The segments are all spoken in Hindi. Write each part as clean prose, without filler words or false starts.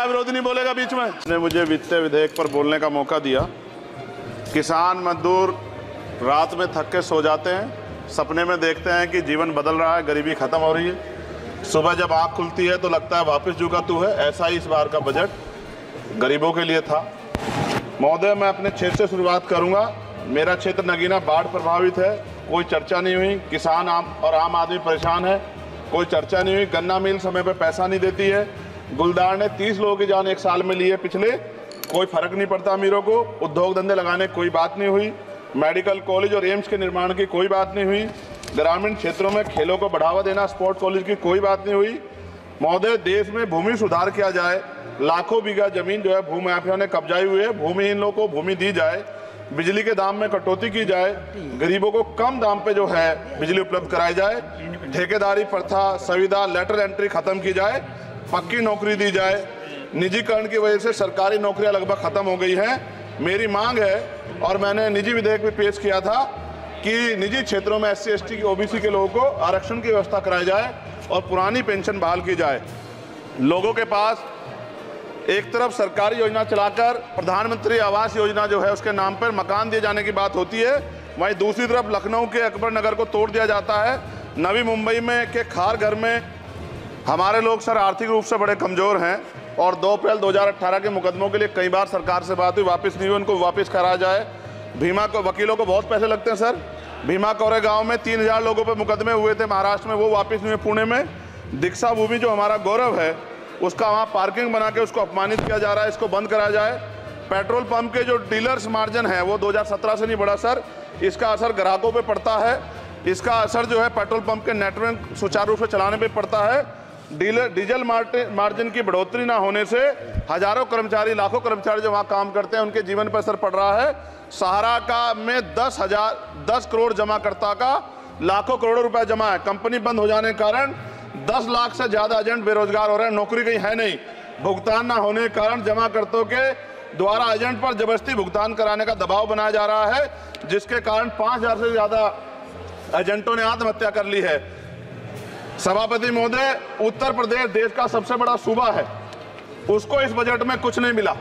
विरोधी नहीं बोलेगा बीच में। ने मुझे वित्तीय विधेयक पर बोलने का मौका दिया। किसान मजदूर रात में थक के सो जाते हैं, सपने में देखते हैं कि जीवन बदल रहा है, गरीबी खत्म हो रही है। सुबह जब आँख खुलती है तो लगता है वापस जुगा तू है। ऐसा ही इस बार का बजट गरीबों के लिए था। महोदय, मैं अपने क्षेत्र से शुरुआत करूंगा। मेरा क्षेत्र नगीना बाढ़ प्रभावित है, कोई चर्चा नहीं हुई। किसान आम आदमी परेशान है, कोई चर्चा नहीं हुई। गन्ना मिल समय पर पैसा नहीं देती है। गुलदार ने 30 लोगों की जान एक साल में ली है पिछले, कोई फर्क नहीं पड़ता अमीरों को। उद्योग धंधे लगाने कोई बात नहीं हुई। मेडिकल कॉलेज और एम्स के निर्माण की कोई बात नहीं हुई। ग्रामीण क्षेत्रों में खेलों को बढ़ावा देना, स्पोर्ट्स कॉलेज की कोई बात नहीं हुई। महोदय, देश में भूमि सुधार किया जाए। लाखों बीघा जमीन जो है भू माफिया ने कब्जाई हुई है, भूमिहीन लोगों को भूमि दी जाए। बिजली के दाम में कटौती की जाए, गरीबों को कम दाम पे जो है बिजली उपलब्ध कराई जाए। ठेकेदारी प्रथा, संविदा, लेटर एंट्री खत्म की जाए, पक्की नौकरी दी जाए। निजीकरण की वजह से सरकारी नौकरियां लगभग खत्म हो गई हैं। मेरी मांग है, और मैंने निजी विधेयक भी पेश किया था, कि निजी क्षेत्रों में SC ST OBC के लोगों को आरक्षण की व्यवस्था कराई जाए और पुरानी पेंशन बहाल की जाए। लोगों के पास एक तरफ सरकारी योजना चलाकर प्रधानमंत्री आवास योजना जो है उसके नाम पर मकान दिए जाने की बात होती है, वहीं दूसरी तरफ लखनऊ के अकबर नगर को तोड़ दिया जाता है। नवी मुंबई में के खार घर में हमारे लोग सर आर्थिक रूप से बड़े कमज़ोर हैं, और 2 अप्रैल 2018 के मुकदमों के लिए कई बार सरकार से बात हुई, वापस नहीं हुई। उनको वापस कराया जाए। भीमा को वकीलों को बहुत पैसे लगते हैं सर। भीमा कोरेगांव में 3000 लोगों पर मुकदमे हुए थे महाराष्ट्र में, वो वापस नहीं हुए। पुणे में दीक्षा भूमि जो हमारा गौरव है, उसका वहाँ पार्किंग बना के उसको अपमानित किया जा रहा है, इसको बंद कराया जाए। पेट्रोल पंप के जो डीलर्स मार्जिन है वो 2017 से नहीं बढ़ा सर। इसका असर ग्राहकों पे पड़ता है, इसका असर जो है पेट्रोल पंप के नेटवर्क सुचारू रूप से चलाने पे पड़ता है। डीजल मार्जिन की बढ़ोतरी ना होने से हजारों कर्मचारी, लाखों कर्मचारी जो वहाँ काम करते हैं उनके जीवन पर असर पड़ रहा है। सहारा का में 10 करोड़ जमाकर्ता का लाखों करोड़ों रुपए जमा है। कंपनी बंद हो जाने के कारण 10 लाख से ज्यादा एजेंट बेरोजगार हो रहे हैं, नौकरी कहीं है नहीं। भुगतान ना होने के कारण जमाकर्ताओं के द्वारा एजेंट पर जबरदस्ती भुगतान कराने का दबाव बनाया जा रहा है, जिसके कारण 5000 से ज्यादा एजेंटों ने आत्महत्या कर ली है। सभापति महोदय, उत्तर प्रदेश देश का सबसे बड़ा सूबा है, उसको इस बजट में कुछ नहीं मिला,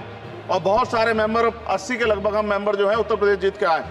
और बहुत सारे मेंबर, 80 के लगभग हम मेंबर जो है उत्तर प्रदेश जीत के आए,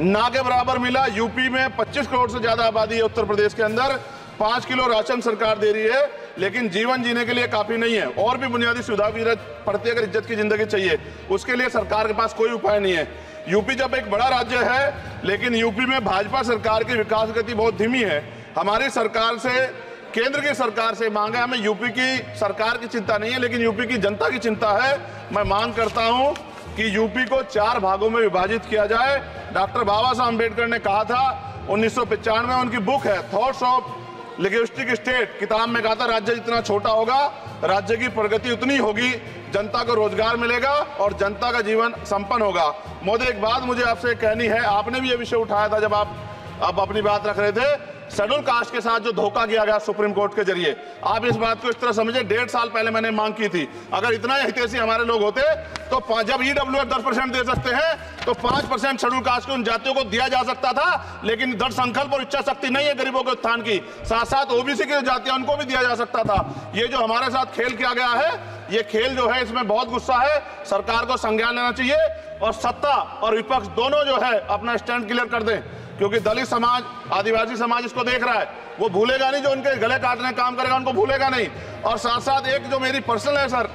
ना के बराबर मिला। यूपी में 25 करोड़ से ज्यादा आबादी है उत्तर प्रदेश के अंदर, 5 किलो राशन सरकार दे रही है, लेकिन जीवन जीने के लिए काफी नहीं है। और भी बुनियादी सुविधा की जरूरत पड़ती है। अगर इज्जत की जिंदगी चाहिए, उसके लिए सरकार के पास कोई उपाय नहीं है। यूपी जब एक बड़ा राज्य है, लेकिन यूपी में भाजपा सरकार की विकास गति बहुत धीमी है। हमारी सरकार से, केंद्र की सरकार से मांग है, हमें यूपी की सरकार की चिंता नहीं है, लेकिन यूपी की जनता की चिंता है। मैं मांग करता हूं कि यूपी को 4 भागों में विभाजित किया जाए। डॉक्टर बाबा साहब अम्बेडकर ने कहा था 1995 में, उनकी बुक है थॉट्स ऑफ लिंग्विस्टिक स्टेट, किताब में कहा था राज्य जितना छोटा होगा राज्य की प्रगति उतनी होगी, जनता को रोजगार मिलेगा और जनता का जीवन संपन्न होगा। मोदी, एक बात मुझे आपसे कहनी है, आपने भी ये विषय उठाया था जब आप अपनी बात रख रहे थे, शेड्यूल कास्ट के साथ जो धोखा किया गया सुप्रीम कोर्ट के जरिए। आप इस बात को इस तरह समझे, 1.5 साल पहले मैंने मांग की थी, अगर इतना हितैषी हमारे लोग होते तो जब EWF 10% दे सकते हैं तो 5% शेड्यूल कास्ट के उन जातियों को दिया जा सकता था, लेकिन दृढ़ संकल्प और इच्छा शक्ति नहीं है गरीबों के उत्थान की। साथ साथ OBC की जातियां उनको भी दिया जा सकता था। ये जो हमारे साथ खेल किया गया है, ये खेल जो है इसमें बहुत गुस्सा है, सरकार को संज्ञान लेना चाहिए, और सत्ता और विपक्ष दोनों जो है अपना स्टैंड क्लियर कर दें, क्योंकि दलित समाज, आदिवासी समाज इसको देख रहा है, वो भूलेगा नहीं। जो उनके गले काटने काम करेगा उनको भूलेगा नहीं। और साथ साथ एक जो मेरी पर्सनल है सर,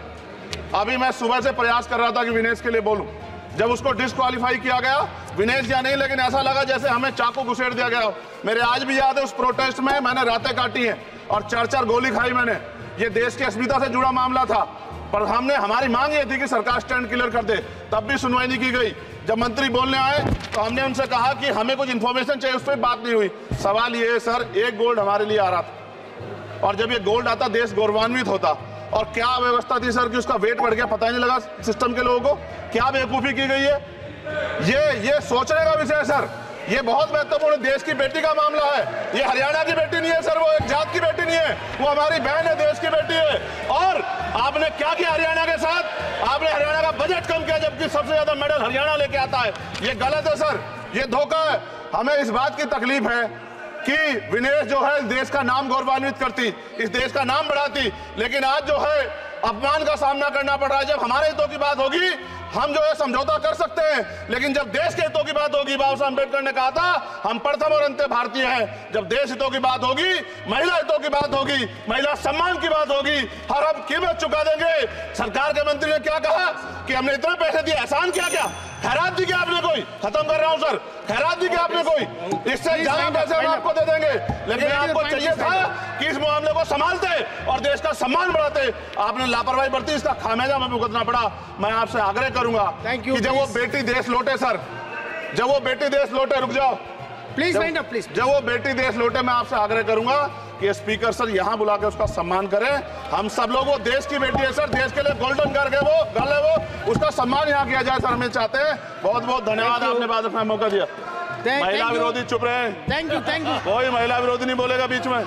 अभी मैं सुबह से प्रयास कर रहा था कि विनेश के लिए बोलूं, जब उसको डिस्क्वालीफाई किया गया, विनेश या नहीं, लेकिन ऐसा लगा जैसे हमें चाकू घुसेड़ दिया गया। मेरे आज भी याद है उस प्रोटेस्ट में मैंने रातें काटी हैं और 4-4 गोली खाई मैंने। ये देश की अस्मिता से जुड़ा मामला था, पर हमारी मांग ये थी कि सरकार स्टैंड क्लियर कर दे, तब भी सुनवाई नहीं की गई। जब मंत्री बोलने आए तो हमने उनसे कहा कि हमें कुछ इन्फॉर्मेशन चाहिए, उस पर बात नहीं हुई। सवाल ये है सर, 1 गोल्ड हमारे लिए आ रहा था, और जब ये गोल्ड आता देश गौरवान्वित होता। और क्या व्यवस्था थी सर कि उसका वेट बढ़ गया, पता ही नहीं लगा सिस्टम के लोगों को। क्या बेवकूफी की गई है, ये सोचने का विषय है सर। ये बहुत महत्वपूर्ण, देश की बेटी का मामला है। ये हरियाणा की बेटी नहीं है सर, वो एक जात की बेटी नहीं है, वो हमारी बहन है, देश की बेटी है। और आपने क्या किया हरियाणा के साथ, आपने हरियाणा का बजट कम किया, जबकि सबसे ज्यादा मेडल हरियाणा लेके आता है। ये गलत है सर, ये धोखा है। हमें इस बात की तकलीफ है कि विनेश जो है देश का नाम गौरवान्वित करती, इस देश का नाम बढ़ाती, लेकिन आज जो है अपमान का सामना करना पड़ रहा है। जब हमारे हितों की बात होगी हम जो है समझौता कर सकते हैं, लेकिन जब देश के हितों की बात होगी, बाबा साहब अम्बेडकर ने कहा था हम प्रथम और अंत्य भारतीय हैं। जब देश हितों की बात होगी, महिला हितों की बात होगी, महिला सम्मान की बात होगी, हर हम कीमत चुका देंगे। सरकार के मंत्री ने क्या कहा कि हमने इतने पैसे दिए, एहसान किया क्या? खैरात दी क्या आपने कोई? खत्म कर रहा हूं सर, खैरात दी क्या आपने कोई? इससे ज्यादा पैसे हम आपको दे देंगे, लेकिन आपको चाहिए था कि इस मामले को संभालते और देश का सम्मान बढ़ाते। आपने लापरवाही बरती, इसका खामियाजा हमें भुगतना पड़ा। मैं आपसे आग्रह करूंगा कि जब वो बेटी देश लौटे, सर जब वो बेटी देश लौटे, रुक जाओ प्लीज, प्लीज, जब वो बेटी देश लौटे मैं आपसे आग्रह करूंगा कि स्पीकर सर यहां बुला के उसका सम्मान करें। हम सब लोग, वो देश की बेटी है सर, देश के लिए गोल्डन गर्ल है वो, उसका सम्मान यहां किया जाए सर, हम चाहते हैं। बहुत बहुत धन्यवाद, आपने बात रखने का मौका दिया। महिला विरोधी चुप रहे। Thank you. कोई महिला विरोधी नहीं बोलेगा बीच में।